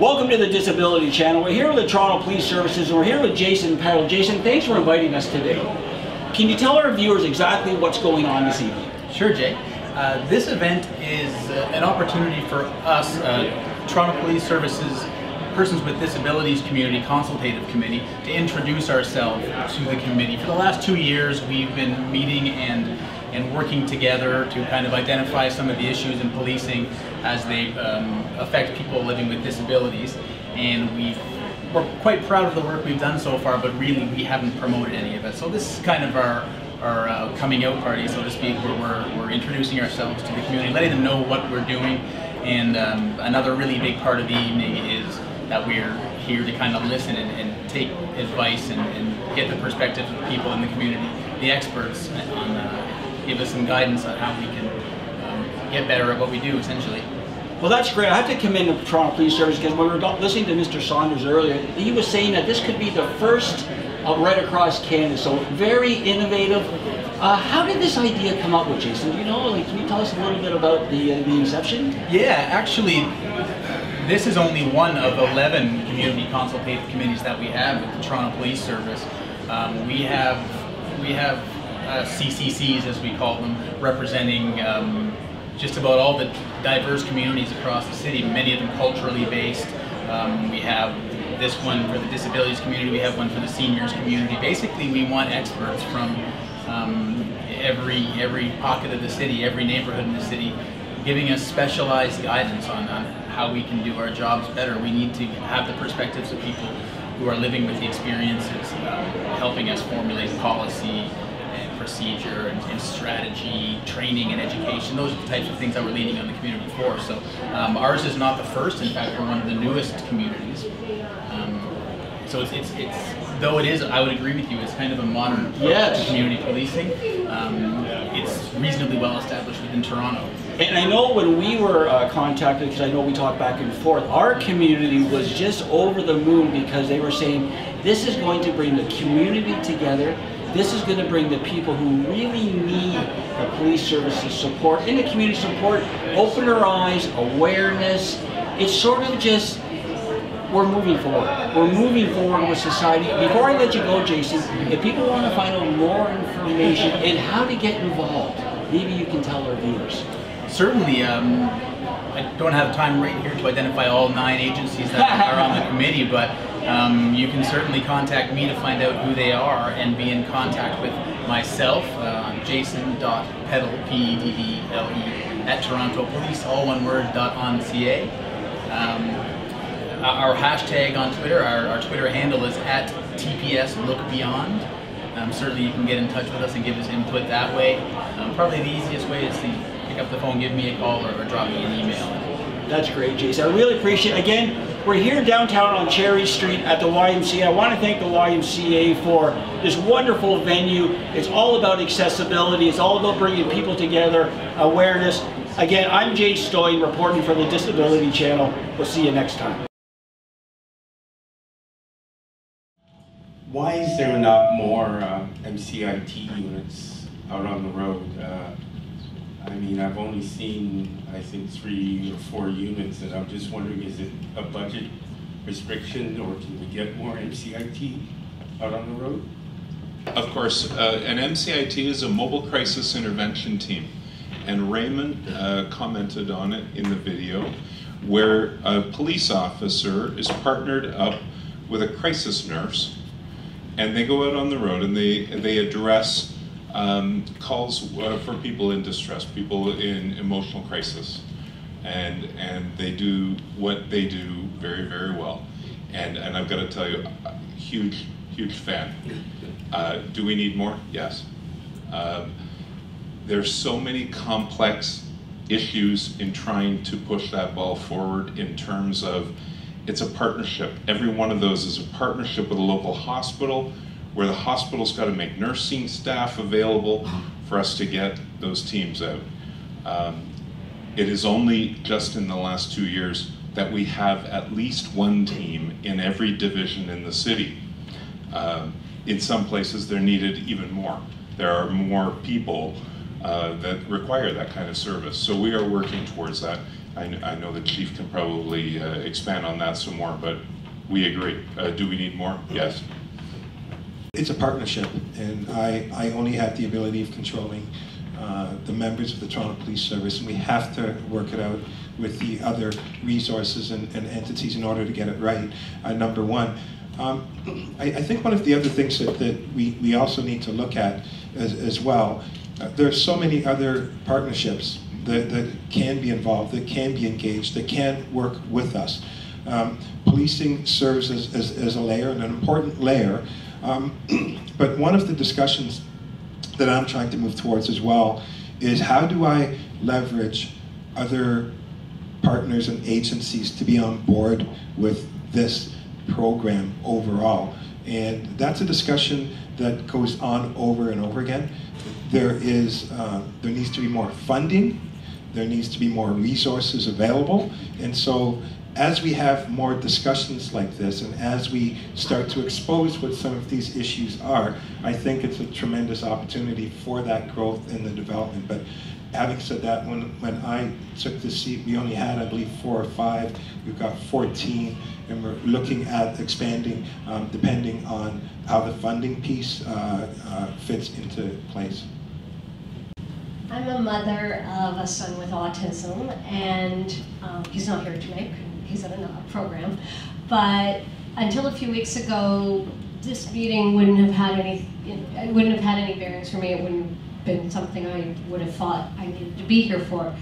Welcome to the Disability Channel. We're here with the Toronto Police Services and we're here with Jason Peddle. Jason, thanks for inviting us today. Can you tell our viewers exactly what's going on this evening? Sure, Jay. This event is an opportunity for us, Toronto Police Services, Persons with Disabilities Community Consultative Committee, to introduce ourselves to the committee. For the last 2 years, we've been meeting and working together to kind of identify some of the issues in policing as they affect people living with disabilities. And we're quite proud of the work we've done so far, but really we haven't promoted any of it. So this is kind of our coming out party, so to speak, where we're introducing ourselves to the community, letting them know what we're doing. And another really big part of the evening is that we're here to kind of listen and take advice and get the perspectives of people in the community, the experts, on give us some guidance on how we can get better at what we do, essentially. Well, that's great. I have to commend the Toronto Police Service because when we were listening to Mr. Saunders earlier, he was saying that this could be the first right across Canada, so very innovative. How did this idea come up with, Jason? Do you know, can you tell us a little bit about the inception? Yeah, actually, this is only one of 11 community consultative committees that we have with the Toronto Police Service. We have CCCs, as we call them, representing just about all the diverse communities across the city, many of them culturally based. We have this one for the disabilities community, we have one for the seniors community. Basically, we want experts from every pocket of the city, every neighborhood in the city, giving us specialized guidance on how we can do our jobs better. We need to have the perspectives of people who are living with the experiences, helping us formulate policy and procedure and strategy, training and education. Those are the types of things that we're leading on the community for. So ours is not the first. In fact, we're one of the newest communities. So it's though it is, I would agree with you, it's kind of a modern approach to community policing. It's reasonably well established within Toronto. And I know when we were contacted, because I know we talked back and forth, our community was just over the moon because they were saying this is going to bring the community together. This is going to bring the people who really need the police services support, and the community support, open their eyes, awareness. It's sort of just, we're moving forward. We're moving forward with society. Before I let you go, Jason, if people want to find out more information and how to get involved, maybe you can tell our viewers. Certainly. I don't have time right here to identify all 9 agencies that are on the committee, but you can certainly contact me to find out who they are and be in contact with myself, jason.peddle, P-E-D-D-L-E, at Toronto Police, all one word, .on.ca. Our hashtag on Twitter, our Twitter handle is at TPS Look Beyond. Certainly you can get in touch with us and give us input that way. Probably the easiest way is to pick up the phone, give me a call, or drop me an email. That's great, Jason. I really appreciate it. Again, we're here downtown on Cherry Street at the YMCA. I want to thank the YMCA for this wonderful venue. It's all about accessibility. It's all about bringing people together, awareness. Again, I'm Jay Stoyan reporting for the Disability Channel. We'll see you next time. Why is there not more MCIT units out on the road? I mean, I've only seen, I think, 3 or 4 units, and I'm just wondering, is it a budget restriction, or can we get more MCIT out on the road? Of course, an MCIT is a mobile crisis intervention team, and Raymond commented on it in the video, where a police officer is partnered up with a crisis nurse, and they go out on the road and they address calls for people in distress, people in emotional crisis, and they do what they do very, very well. And I've got to tell you, huge fan. Do we need more? Yes. There's so many complex issues in trying to push that ball forward in terms of it's a partnership. Every one of those is a partnership with a local hospital, where the hospital's got to make nursing staff available for us to get those teams out. It is only just in the last 2 years that we have at least one team in every division in the city. In some places they're needed even more. There are more people that require that kind of service. So we are working towards that. I know the chief can probably expand on that some more, but we agree. Do we need more? Yes. It's a partnership, and I only have the ability of controlling the members of the Toronto Police Service, and we have to work it out with the other resources and entities in order to get it right, number one. I think one of the other things that we also need to look at as well, there's so many other partnerships that can be involved, that can be engaged, that can work with us. Policing serves as a layer, and an important layer, but one of the discussions that I'm trying to move towards as well is how do I leverage other partners and agencies to be on board with this program overall. And that's a discussion that goes on over and over again. There needs to be more funding, there needs to be more resources available, and so as we have more discussions like this, and as we start to expose what some of these issues are, I think it's a tremendous opportunity for that growth and the development. But having said that, when I took the seat, we only had, I believe, 4 or 5. We've got 14, and we're looking at expanding depending on how the funding piece fits into place. I'm a mother of a son with autism, and he's not here tonight. He's at another program. But until a few weeks ago, this meeting wouldn't have had any bearings for me. It wouldn't have been something I would have thought I needed to be here for.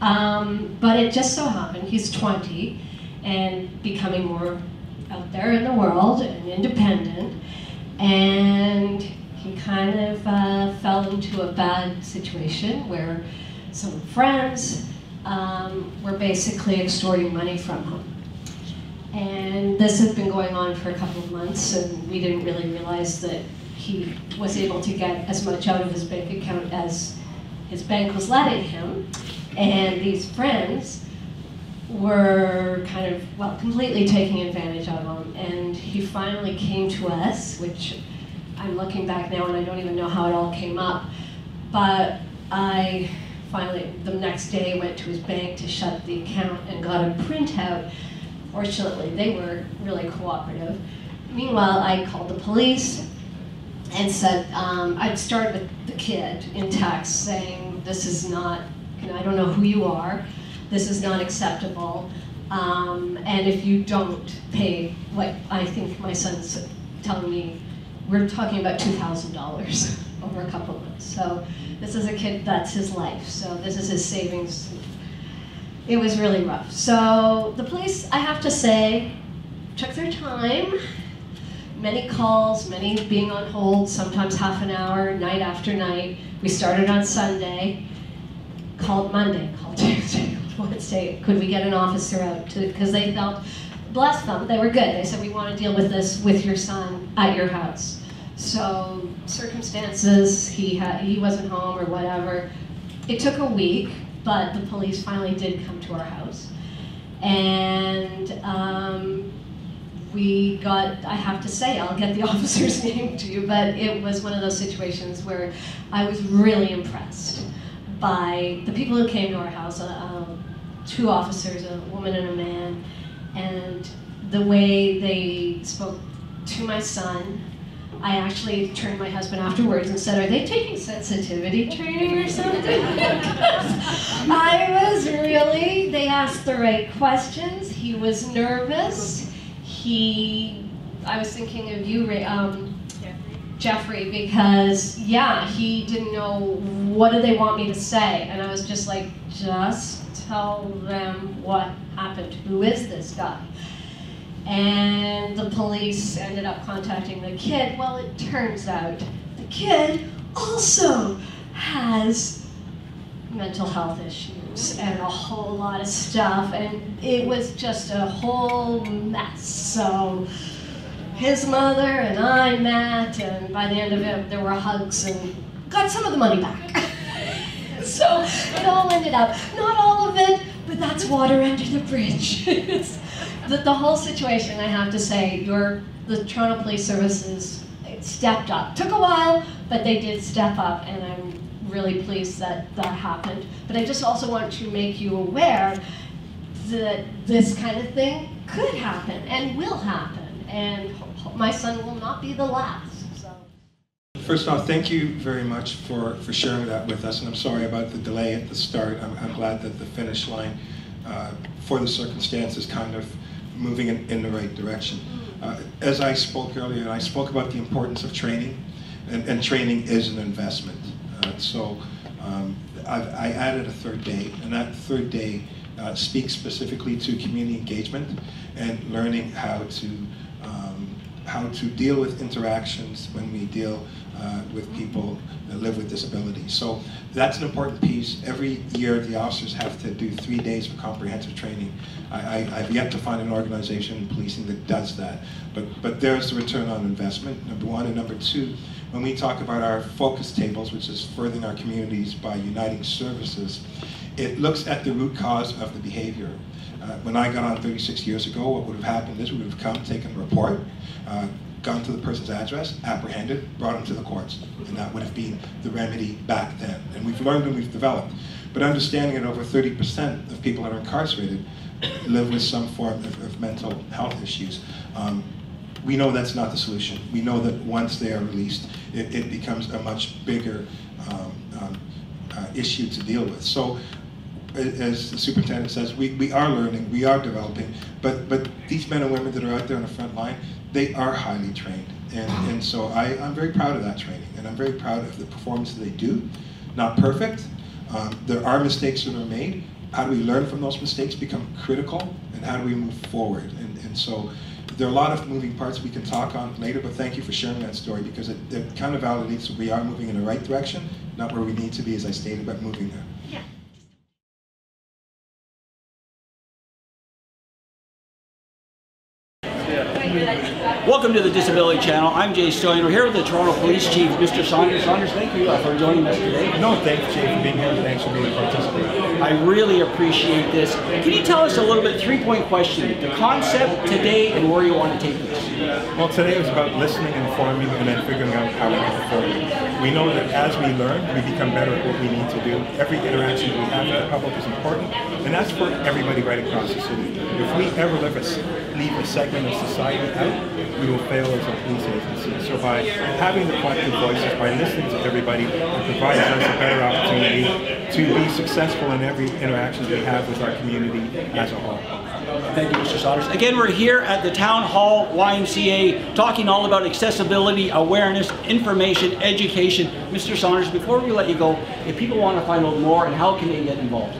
But it just so happened he's 20 and becoming more out there in the world and independent, and he kind of fell into a bad situation where some friends were basically extorting money from him. And this had been going on for a couple of months, and we didn't really realize that he was able to get as much out of his bank account as his bank was letting him. And these friends were kind of, well, completely taking advantage of him. And he finally came to us, which I'm looking back now and I don't even know how it all came up, but I finally, the next day, went to his bank to shut the account and got a printout. Fortunately, they were really cooperative. Meanwhile, I called the police and said, I'd started with the kid in text saying, this is not, I don't know who you are, this is not acceptable, and if you don't pay what I think my son's telling me, we're talking about $2,000 over a couple of months. So this is a kid, that's his life. So this is his savings. It was really rough. So the police, I have to say, took their time. Many calls, many being on hold, sometimes half an hour, night after night. We started on Sunday, called Monday, called Tuesday, Wednesday. Could we get an officer out? Because they felt, bless them, they were good. They said, we want to deal with this with your son at your house. So circumstances, he wasn't home or whatever. It took a week, but the police finally did come to our house. And we got, I have to say, I'll get the officer's name to you, but it was one of those situations where I was really impressed by the people who came to our house, 2 officers, a woman and a man, and the way they spoke to my son. I actually turned my husband afterwards and said, are they taking sensitivity training or something? I was really, they asked the right questions. He was nervous. I was thinking of you, Jeffrey, because yeah, he didn't know what did they want me to say. And I was just like, just tell them what happened. Who is this guy? And the police ended up contacting the kid. Well, it turns out the kid also has mental health issues and a whole lot of stuff, and it was just a whole mess. So his mother and I met, and by the end of it, there were hugs and got some of the money back. So it all ended up, not all of it, but that's water under the bridge. The whole situation, I have to say, the Toronto Police Services stepped up. Took a while, but they did step up, and I'm really pleased that that happened. But I just also want to make you aware that this kind of thing could happen and will happen, and my son will not be the last. So. First off, thank you very much for sharing that with us, and I'm sorry about the delay at the start. I'm glad that the finish line, for the circumstances, kind of moving in the right direction. As I spoke earlier, and I spoke about the importance of training, and training is an investment. I added a third day, and that third day speaks specifically to community engagement and learning how to deal with interactions when we deal with people that live with disabilities. So that's an important piece. Every year the officers have to do 3 days of comprehensive training. I've yet to find an organization in policing that does that. But there's the return on investment, number one. And number two, when we talk about our focus tables, which is furthering our communities by uniting services, it looks at the root cause of the behavior. When I got on 36 years ago, what would have happened is we would have come, taken a report, gone to the person's address, apprehended, brought them to the courts. And that would have been the remedy back then. And we've learned and we've developed. But understanding that over 30% of people that are incarcerated live with some form of mental health issues. We know that's not the solution. We know that once they are released, it becomes a much bigger issue to deal with. So, as the superintendent says, we are learning, we are developing, but these men and women that are out there on the front line, they are highly trained. And so I'm very proud of that training, and I'm very proud of the performance that they do. Not perfect. There are mistakes that are made. How do we learn from those mistakes, become critical, and how do we move forward? And so there are a lot of moving parts we can talk on later, but thank you for sharing that story, because it kind of validates that we are moving in the right direction, not where we need to be, as I stated, but moving there. Yeah. Welcome to the Disability Channel. I'm Jay Stoyan. We're here with the Toronto Police Chief, Mr. Saunders. Saunders, thank you for joining us today. No, thanks, Jay, for being here, and thanks for being a participant. I really appreciate this. Can you tell us a little bit, three-point question, the concept today and where you want to take this? Well, today was about listening, informing, and then figuring out how we move forward. We know that as we learn, we become better at what we need to do. Every interaction that we have with the public is important, and that's for everybody right across the city. If we ever leave a segment of society out, we will fail as a police agency. So by having the collective voices, by listening to everybody, it provides us a better opportunity to be successful in every interaction we have with our community as a whole. Thank you, Mr. Saunders. Again, we're here at the Town Hall YMCA talking all about accessibility, awareness, information, education. Mr. Saunders, before we let you go, if people want to find out more, and how can they get involved?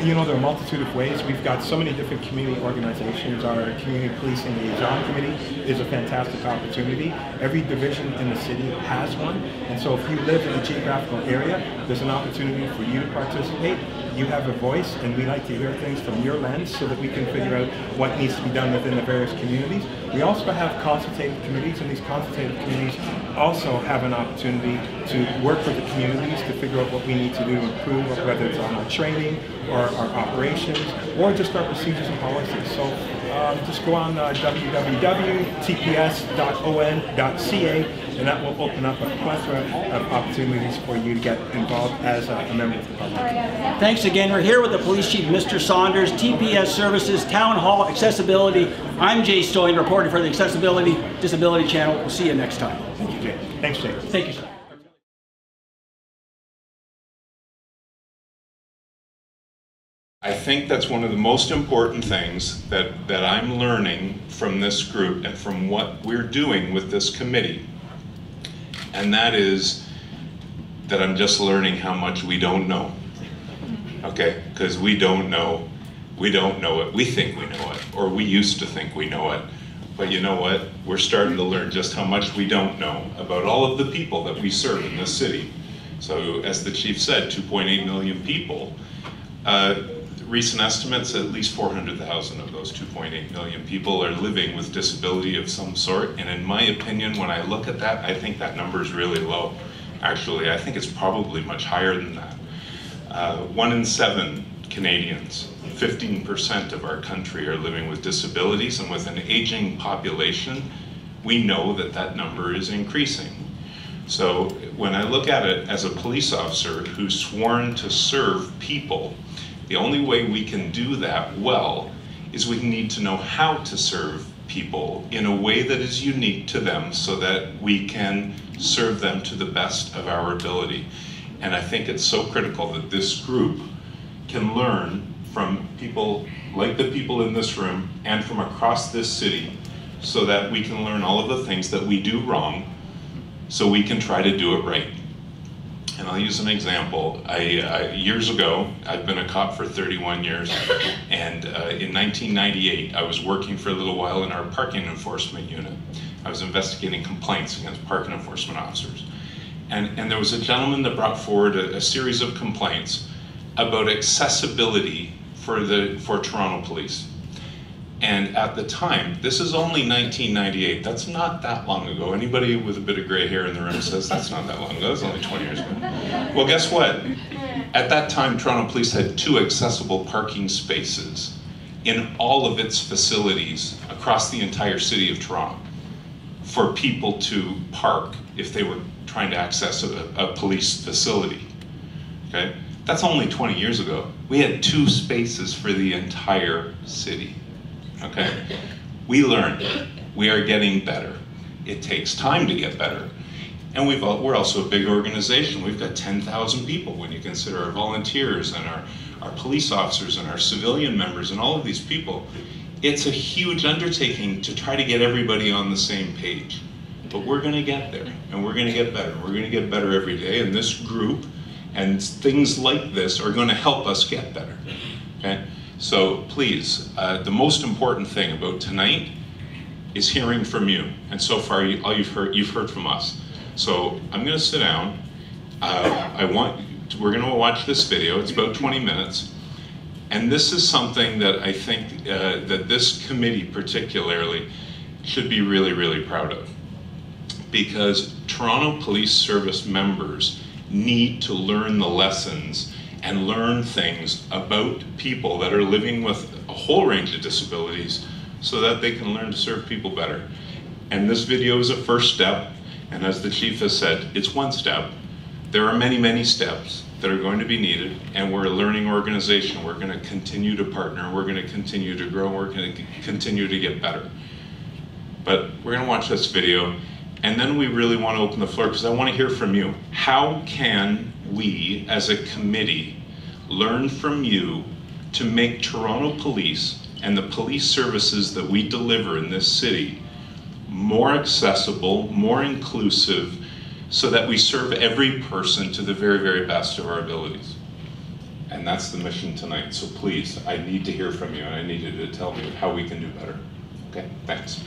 You know, there are a multitude of ways. We've got so many different community organizations. Our Community Policing Liaison Committee is a fantastic opportunity. Every division in the city has one. And so if you live in a geographical area, there's an opportunity for you to participate. You have a voice, and we like to hear things from your lens so that we can figure out what needs to be done within the various communities. We also have consultative committees, and these consultative committees also have an opportunity to work with the communities to figure out what we need to do to improve, whether it's on our training or our operations, or just our procedures and policies. So just go on www.tps.on.ca, and that will open up a plethora of opportunities for you to get involved as a member of the public. Thanks again. We're here with the Police Chief, Mr. Saunders, TPS Services, Town Hall, Accessibility. I'm Jay Stoyan, reporting for the Accessibility Disability Channel. We'll see you next time. Thank you, Jay. Thanks, Jay. Thank you, sir. I think that's one of the most important things that I'm learning from this group and from what we're doing with this committee. And that is that I'm just learning how much we don't know. Okay, because we don't know it. We think we know it, or we used to think we know it. But you know what? We're starting to learn just how much we don't know about all of the people that we serve in this city. So as the chief said, 2.8 million people. Recent estimates, at least 400,000 of those 2.8 million people are living with disability of some sort. And in my opinion, when I look at that, I think that number is really low. Actually, I think it's probably much higher than that. 1 in 7 Canadians, 15% of our country are living with disabilities, and with an aging population, we know that that number is increasing. So when I look at it as a police officer who's sworn to serve people, the only way we can do that well is we need to know how to serve people in a way that is unique to them so that we can serve them to the best of our ability. And I think it's so critical that this group can learn from people like the people in this room and from across this city so that we can learn all of the things that we do wrong so we can try to do it right. And I'll use an example. Years ago, I've been a cop for 31 years, and in 1998, I was working for a little while in our parking enforcement unit. I was investigating complaints against parking enforcement officers. And there was a gentleman that brought forward a series of complaints about accessibility for Toronto police. And at the time, this is only 1998, that's not that long ago. Anybody with a bit of gray hair in the room says, that's not that long ago, that's only 20 years ago. Well, guess what? At that time, Toronto Police had 2 accessible parking spaces in all of its facilities across the entire city of Toronto for people to park if they were trying to access a police facility, okay? That's only 20 years ago. We had 2 spaces for the entire city. Okay, we learned, we are getting better. It takes time to get better. And we're also a big organization. We've got 10,000 people when you consider our volunteers and our police officers and our civilian members and all of these people. It's a huge undertaking to try to get everybody on the same page. But we're gonna get there, and we're gonna get better. We're gonna get better every day, and this group and things like this are gonna help us get better, okay? So please, the most important thing about tonight is hearing from you. And so far, all you've heard from us. So I'm gonna sit down. We're gonna watch this video. It's about 20 minutes. And this is something that I think that this committee particularly should be really, really proud of. Because Toronto Police Service members need to learn the lessons and learn things about people that are living with a whole range of disabilities so that they can learn to serve people better. And this video is a first step, and as the chief has said, it's one step. There are many, many steps that are going to be needed, and we're a learning organization. We're going to continue to partner, we're going to continue to grow, we're going to continue to get better. But we're going to watch this video, and then we really want to open the floor because I want to hear from you. How can we, as a committee, learn from you to make Toronto Police and the police services that we deliver in this city more accessible, more inclusive, so that we serve every person to the very, very best of our abilities? And that's the mission tonight. So please, I need to hear from you, and I need you to tell me how we can do better. Okay, thanks.